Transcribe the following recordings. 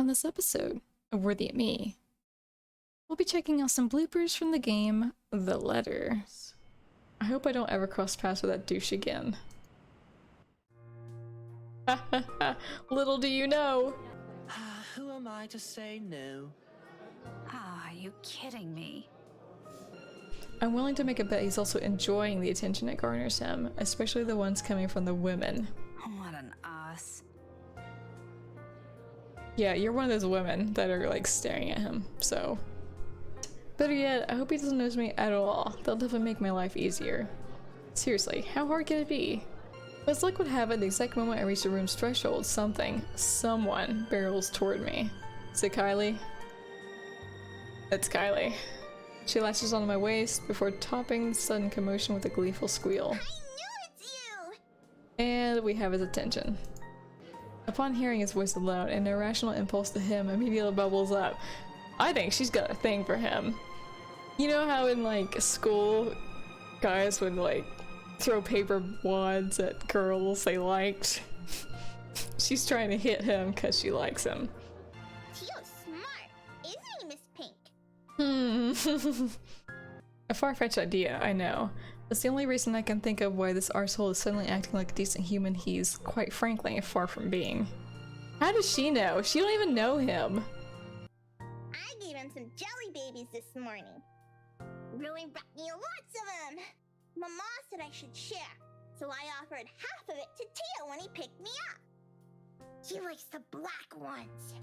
on this episode of Worthy of Me. We'll be checking out some bloopers from the game, The Letter. I hope I don't ever cross paths with that douche again. Little do you know! Who am I to say no? Ah, are you kidding me? I'm willing to make a bet he's also enjoying the attention it garners him, especially the ones coming from the women. What an ass. Yeah, you're one of those women that are like staring at him, so. Better yet, I hope he doesn't notice me at all. That'll definitely make my life easier. Seriously, how hard can it be? But as luck would have it, the exact moment I reach the room's threshold, someone barrels toward me. Is it Kylie? It's Kylie. She latches onto my waist before topping the sudden commotion with a gleeful squeal. I knew it's you! And we have his attention. Upon hearing his voice alone, an irrational impulse to him immediately bubbles up. I think she's got a thing for him. You know how in like school, guys would like throw paper wads at girls they liked? She's trying to hit him because she likes him. Tio's smart, isn't he, Miss Pink? A far-fetched idea, I know. That's the only reason I can think of why this arsehole is suddenly acting like a decent human he's, quite frankly, far from being. How does she know? She don't even know him. I gave him some jelly babies this morning. Really brought me lots of them. Mama said I should share, so I offered half of it to Tio when he picked me up. He likes the black ones.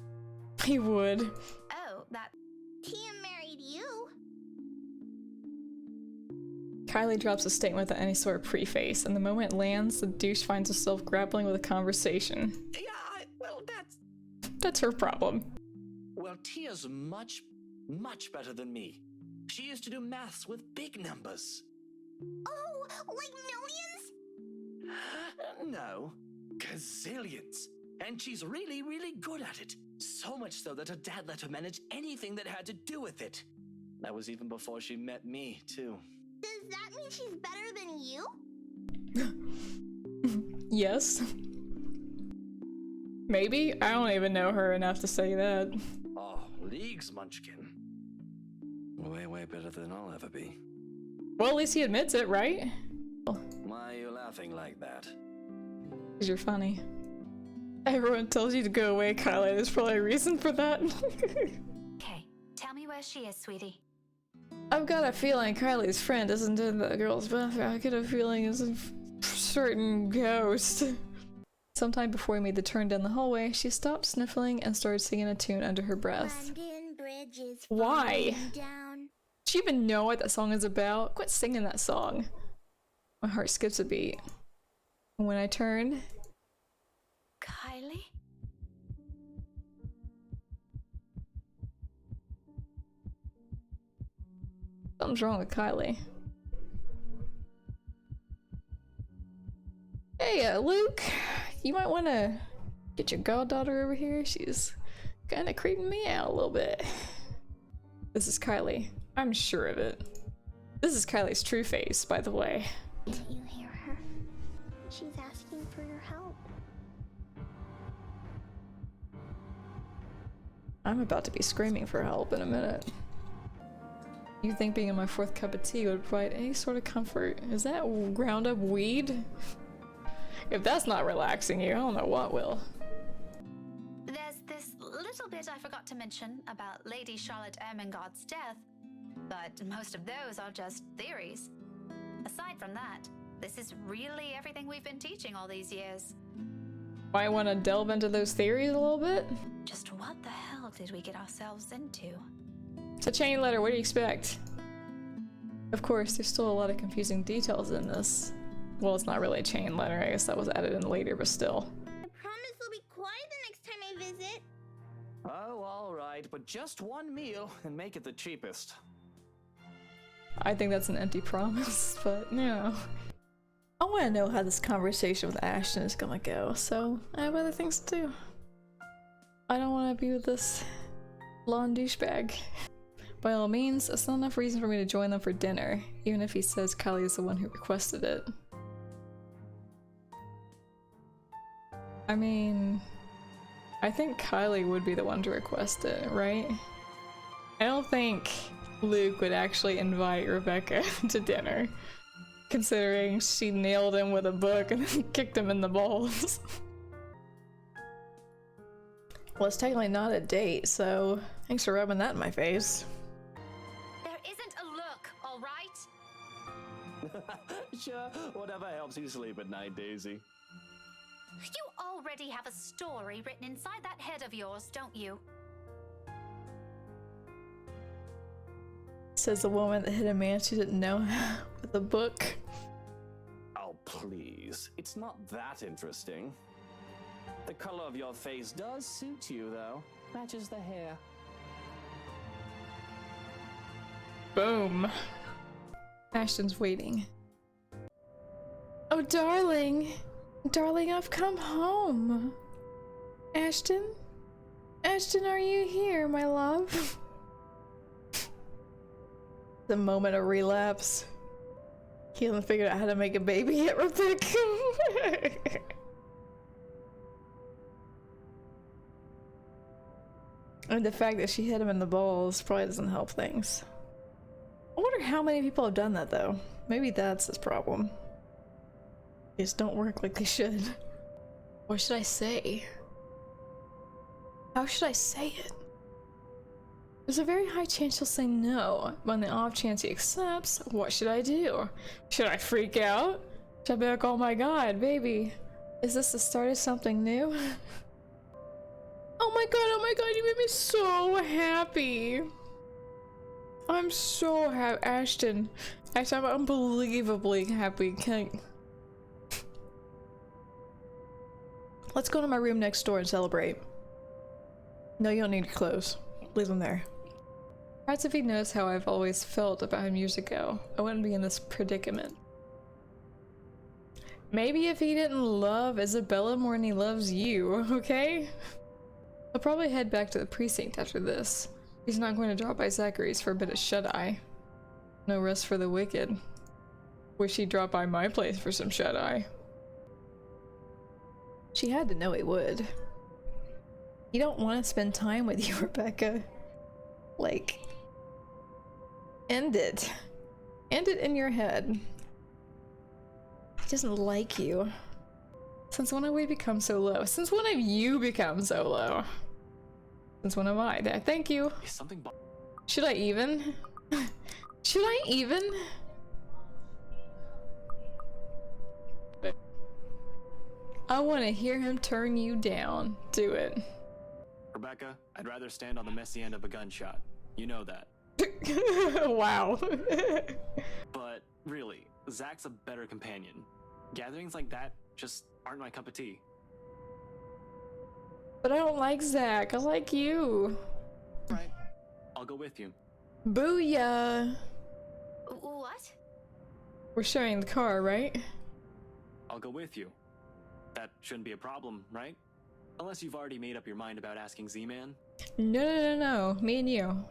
He would. Oh, that... Tia married you. Kylie drops a statement without any sort of preface, and the moment it lands, the douche finds herself grappling with a conversation. Yeah, well, That's her problem. Well, Tia's much better than me. She used to do maths with big numbers. Oh, like millions? No, gazillions. And she's really good at it. So much so that her dad let her manage anything that had to do with it. That was even before she met me, too. Does that mean she's better than you? Yes. Maybe? I don't even know her enough to say that. Oh, leagues, Munchkin. Way better than I'll ever be. Well, at least he admits it, right? Why are you laughing like that? Because you're funny. Everyone tells you to go away, Kylie. There's probably a reason for that. Okay, tell me where she is, sweetie. I've got a feeling Kylie's friend isn't in the girl's bathroom. I get a feeling it's a certain ghost. Sometime before we made the turn down the hallway, she stopped sniffling and started singing a tune under her breath. London Bridge is Why? falling down. Do you even know what that song is about? Quit singing that song. My heart skips a beat. And when I turned, Kylie? something's wrong with Kylie. Hey, Luke, you might want to get your goddaughter over here. She's kind of creeping me out a little bit. This is Kylie. I'm sure of it. This is Kylie's true face, by the way. Did you hear her? She's asking for your help. I'm about to be screaming for help in a minute. You think being in my fourth cup of tea would provide any sort of comfort? Is that ground up weed? If that's not relaxing you, I don't know what will. There's this little bit I forgot to mention about Lady Charlotte Ermengarde's death, but most of those are just theories. Aside from that, this is really everything we've been teaching all these years. Might want to delve into those theories a little bit? Just what the hell did we get ourselves into? It's a chain letter, what do you expect? Of course, there's still a lot of confusing details in this. Well, it's not really a chain letter, I guess that was added in later, but still. I promise we'll be quiet the next time I visit. Oh, all right, but just one meal and make it the cheapest. I think that's an empty promise, but you know. I want to know how this conversation with Ashton is gonna go, so I have other things to do. I don't want to be with this blonde douchebag. By all means, it's not enough reason for me to join them for dinner, even if he says Kylie is the one who requested it. I mean, I think Kylie would be the one to request it, right? I don't think Luke would actually invite Rebecca to dinner, considering she nailed him with a book and then kicked him in the balls. Well, it's technically not a date, so thanks for rubbing that in my face. There isn't a look, all right? Sure, whatever helps you sleep at night, Daisy. You already have a story written inside that head of yours, don't you? Says the woman that hit a man she didn't know with a book. Oh, please. It's not that interesting. The color of your face does suit you, though. Matches the hair. Boom. Ashton's waiting. Oh, darling. Darling, I've come home. Ashton? Ashton, are you here, my love? The moment of relapse. He hasn't figured out how to make a baby yet, Rebecca. And the fact that she hit him in the balls probably doesn't help things. I wonder how many people have done that, though. Maybe that's his problem. They just don't work like they should. What should I say? How should I say it? There's a very high chance he'll say no, but on the off chance he accepts, what should I do? Should I freak out? Should I be like, oh my god, baby, is this the start of something new? Oh my god, you made me so happy. I'm so happy, Ashton. Actually, I'm unbelievably happy. Let's go to my room next door and celebrate. No, you don't need your clothes. Leave them there. Perhaps if he knows how I've always felt about him years ago, I wouldn't be in this predicament. Maybe if he didn't love Isabella more than he loves you, okay? I'll probably head back to the precinct after this. He's not going to drop by Zachary's for a bit of shut-eye. No rest for the wicked. Wish he'd drop by my place for some shut-eye. She had to know he would. You don't want to spend time with you, Rebecca. Like, end it. End it in your head. He doesn't like you. Since when have we become so low? Since when have you become so low? Since when am I? There, thank you. Is something Should I even? Should I even? I want to hear him turn you down. Do it. Rebecca, I'd rather stand on the messy end of a gunshot. You know that. Wow. But really, Zach's a better companion. Gatherings like that just aren't my cup of tea. But I don't like Zach. I like you. Right. I'll go with you. Booyah. What? We're sharing the car, right? I'll go with you. That shouldn't be a problem, right? Unless you've already made up your mind about asking Z-Man. No. Me and you.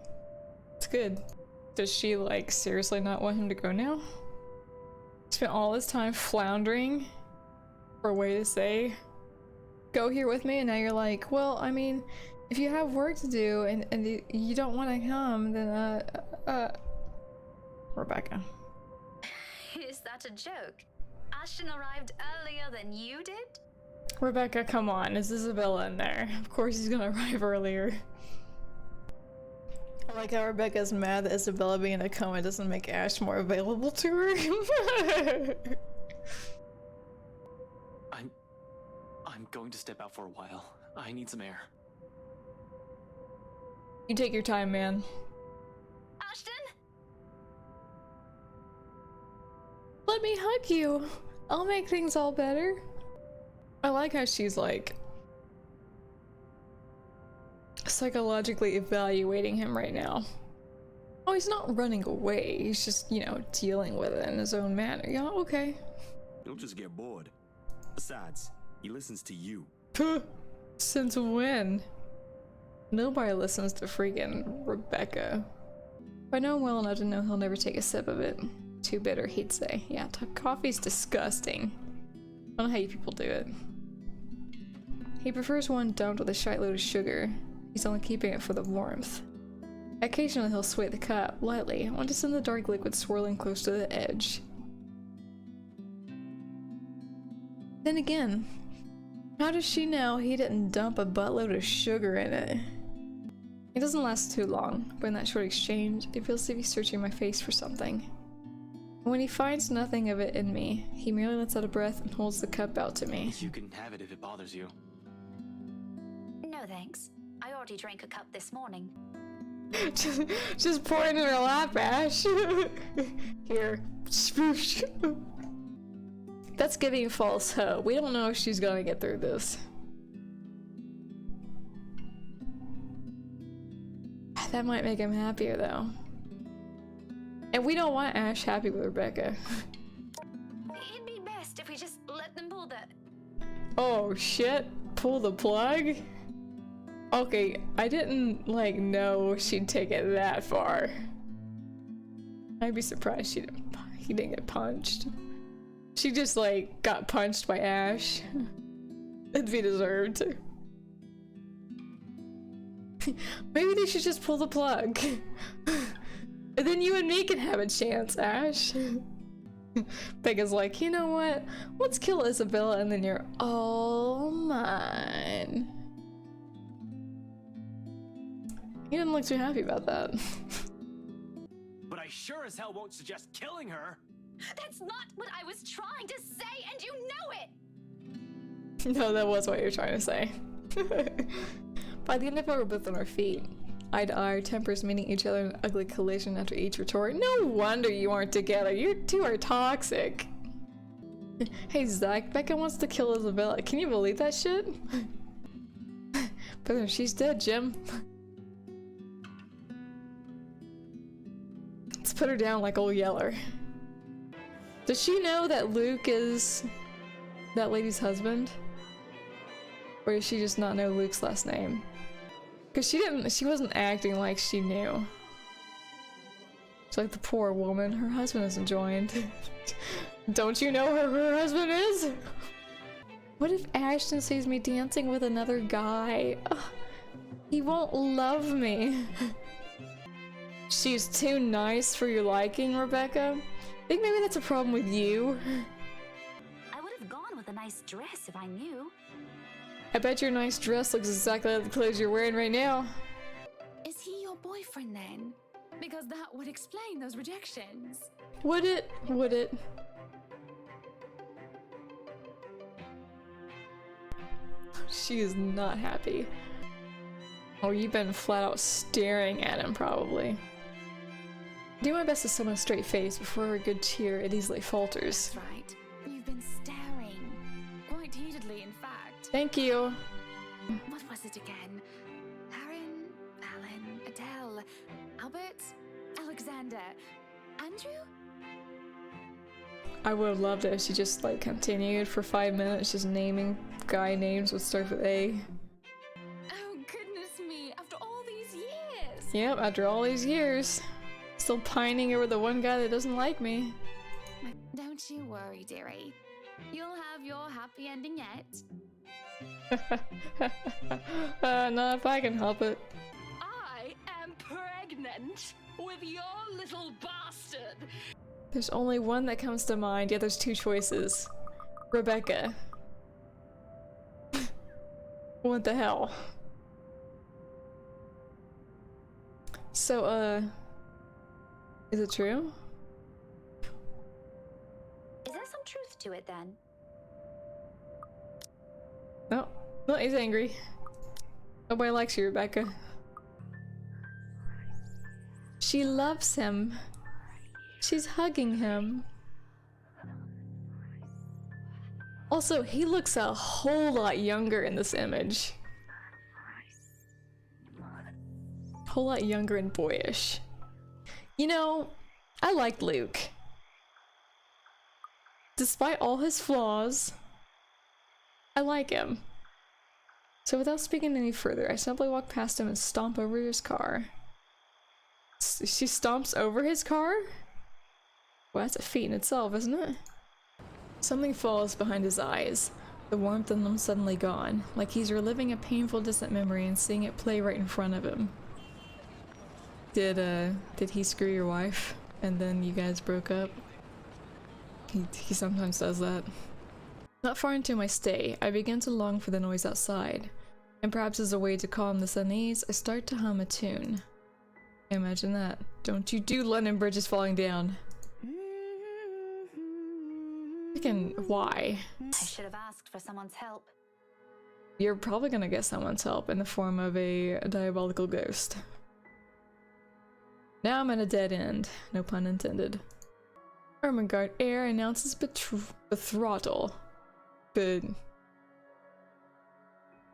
It's good. Does she, like, seriously not want him to go now? Spent all this time floundering for a way to say, go here with me, and now you're like, well, I mean, if you have work to do and you don't want to come, then, Rebecca. Is that a joke? Ashton arrived earlier than you did? Rebecca, come on, is Isabella in there? Of course he's gonna arrive earlier. I like how Rebecca's mad that Isabella being in a coma doesn't make Ash more available to her. I'm going to step out for a while. I need some air. You take your time, man. Ashton? Let me hug you. I'll make things all better. I like how she's like psychologically evaluating him right now. Oh, he's not running away. He's just, you know, dealing with it in his own manner. Yeah, okay. You'll just get bored. Besides, he listens to you. Puh. Since when? Nobody listens to freaking Rebecca. If I know him well enough to know he'll never take a sip of it. Too bitter, he'd say. Yeah, coffee's disgusting. I don't know how you people do it. He prefers one dumped with a shitload of sugar. He's only keeping it for the warmth. Occasionally he'll sway the cup, lightly. I want to send the dark liquid swirling close to the edge. Then again, how does she know he didn't dump a buttload of sugar in it? It doesn't last too long, but in that short exchange, it feels as if he's searching my face for something. And when he finds nothing of it in me, he merely lets out a breath and holds the cup out to me. You can have it if it bothers you. No thanks. I already drank a cup this morning. just pour it in her lap, Ash. Here. Spoosh. That's giving false hope. We don't know if she's gonna get through this. That might make him happier, though. And we don't want Ash happy with Rebecca. It'd be best if we just let them pull the... Oh shit, pull the plug? Okay, I didn't, like, know she'd take it that far. I'd be surprised he didn't get punched. She just, like, got punched by Ash. It'd be deserved. Maybe they should just pull the plug. And then you and me can have a chance, Ash. Becca's like, you know what? Let's kill Isabella and then you're all mine. He didn't look too happy about that. But I sure as hell won't suggest killing her. That's not what I was trying to say, and you know it! No, that was what you were trying to say. By the end of it, we're both on our feet. Eye to eye, our tempers meeting each other in an ugly collision after each retort. No wonder you aren't together. You two are toxic. Hey Zach, Becca wants to kill Isabella. Can you believe that shit? But she's dead, Jim. Let's put her down like old Yeller. Does she know that Luke is that lady's husband? Or does she just not know Luke's last name? Because she wasn't acting like she knew. It's like the poor woman, her husband isn't joined. Don't you know who her husband is? What if Ashton sees me dancing with another guy? Ugh, he won't love me. She's too nice for your liking, Rebecca? Think maybe that's a problem with you? I would have gone with a nice dress if I knew. I bet your nice dress looks exactly like the clothes you're wearing right now. Is he your boyfriend then? Because that would explain those rejections. Would it? Would it? She is not happy. Oh, you've been flat out staring at him, probably. Do my best to summon a straight face before a good cheer it easily falters. That's right. You've been staring. Quite heatedly, in fact. Thank you. What was it again? Aaron, Alan, Adele, Albert, Alexander, Andrew? I would have loved it if she just like continued for 5 minutes just naming guy names with start with A. Oh goodness me, after all these years! Yep, after all these years. Still pining over the one guy that doesn't like me. Don't you worry, dearie. You'll have your happy ending yet. Not if I can help it. I am pregnant with your little bastard. There's only one that comes to mind. Yeah, there's two choices. Rebecca. What the hell? So, is it true? Is there some truth to it then? No. No, he's angry. Nobody likes you, Rebecca. She loves him. She's hugging him. Also, he looks a whole lot younger in this image. A whole lot younger and boyish. You know, I like Luke. Despite all his flaws, I like him. So without speaking any further, I simply walk past him and stomp over his car. She stomps over his car? Well, that's a feat in itself, isn't it? Something falls behind his eyes. The warmth in them suddenly gone, like he's reliving a painful distant memory and seeing it play right in front of him. Did he screw your wife and then you guys broke up? He sometimes does that. Not far into my stay, I begin to long for the noise outside, and perhaps as a way to calm this unease, I start to hum a tune. Imagine that. Don't you do London Bridges falling down. Freaking why? I should have asked for someone's help. You're probably gonna get someone's help in the form of a diabolical ghost. Now I'm at a dead end, no pun intended. Ermengarde heir announces betrothal.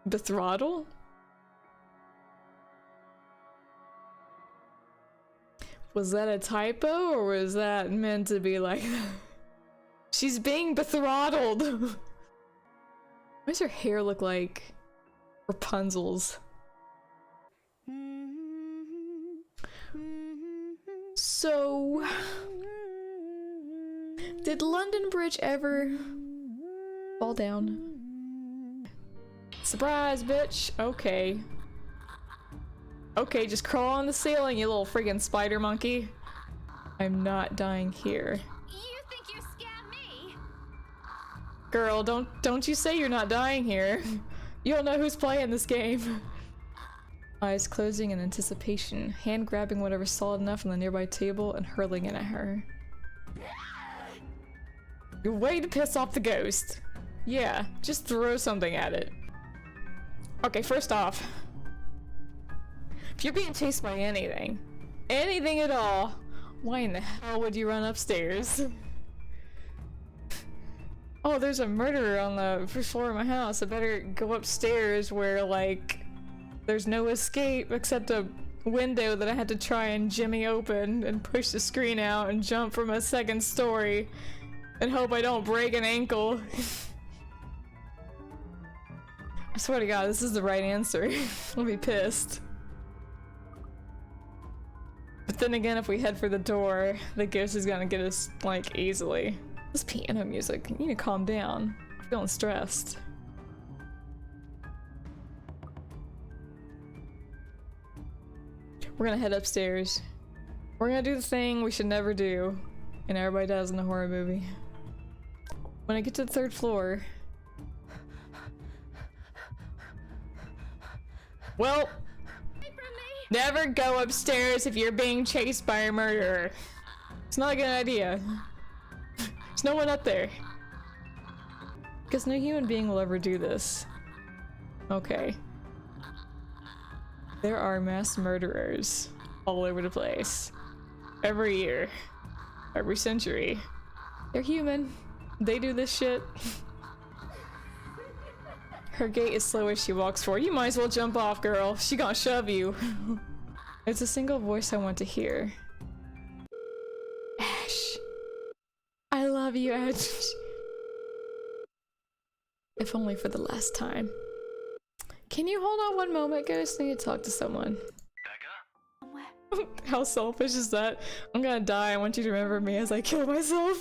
Betrothal? Was that a typo or was that meant to be like she's being betrothed? Why does her hair look like Rapunzel's? So, did London Bridge ever fall down? Surprise, bitch! Okay. Okay, just crawl on the ceiling, you little friggin' spider monkey. I'm not dying here. You think you scared me? Girl, don't you say you're not dying here. You don't know who's playing this game. Eyes closing in anticipation, hand grabbing whatever's solid enough on the nearby table and hurling it at her. Your way to piss off the ghost. Yeah, just throw something at it. Okay, first off, if you're being chased by anything at all, why in the hell would you run upstairs? Oh, there's a murderer on the first floor of my house. I better go upstairs where, like, there's no escape except a window that I had to try and jimmy open and push the screen out and jump from a second story and hope I don't break an ankle. I swear to God, this is the right answer. I'll be pissed. But then again, if we head for the door, the ghost is gonna get us, like, easily. This piano music, you need to calm down. I'm feeling stressed. We're gonna head upstairs. We're gonna do the thing we should never do, and everybody does in a horror movie. When I get to the third floor... Well... Never go upstairs if you're being chased by a murderer. It's not a good idea. There's no one up there. Because no human being will ever do this. Okay. There are mass murderers all over the place. Every year. Every century. They're human. They do this shit. Her gait is slow as she walks forward. You might as well jump off, girl. She gonna shove you. It's a single voice I want to hear. Ash. I love you, Ash. If only for the last time. Can you hold on one moment, Ghost? I need to talk to someone. Becca? How selfish is that? I'm gonna die. I want you to remember me as I kill myself.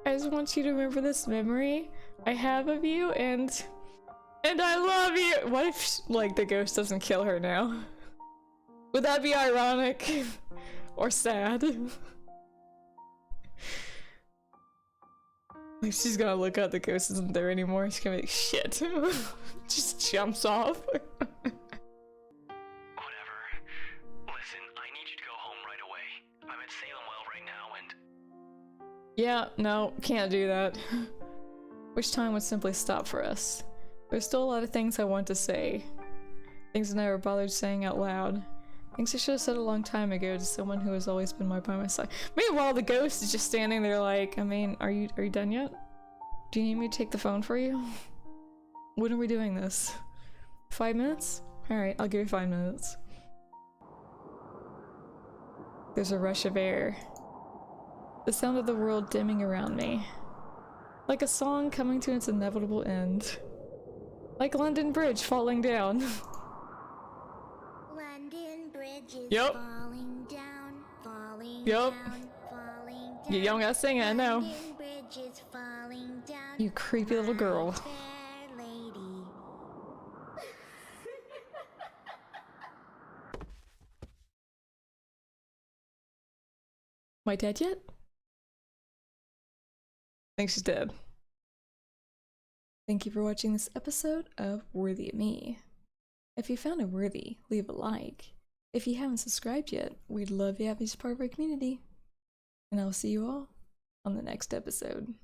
I just want you to remember this memory I have of you, and I love you. What if, like, the ghost doesn't kill her now? Would that be ironic? Or sad? Like, she's gonna look out, the ghost isn't there anymore. She's gonna be like, shit. Just jumps off. Whatever. Listen, I need you to go home right away. I'm at Salemwell right now and... Yeah, no, can't do that. Which time would simply stop for us. There's still a lot of things I want to say. Things I never bothered saying out loud. Things I should have said a long time ago to someone who has always been by my side. Meanwhile, the ghost is just standing there like, I mean, are you done yet? Do you need me to take the phone for you? When are we doing this? 5 minutes? Alright, I'll give you 5 minutes. There's a rush of air. The sound of the world dimming around me. Like a song coming to its inevitable end. Like London Bridge falling down. London Bridge is Yep. falling down, falling Yep. down, falling down. You don't gotta sing it, I know. London Bridge is You creepy little girl. Fair lady. Am I dead yet? I think she's dead. Thank you for watching this episode of Worthy of Me. If you found it worthy, leave a like. If you haven't subscribed yet, we'd love to have you as part of our community. And I'll see you all on the next episode.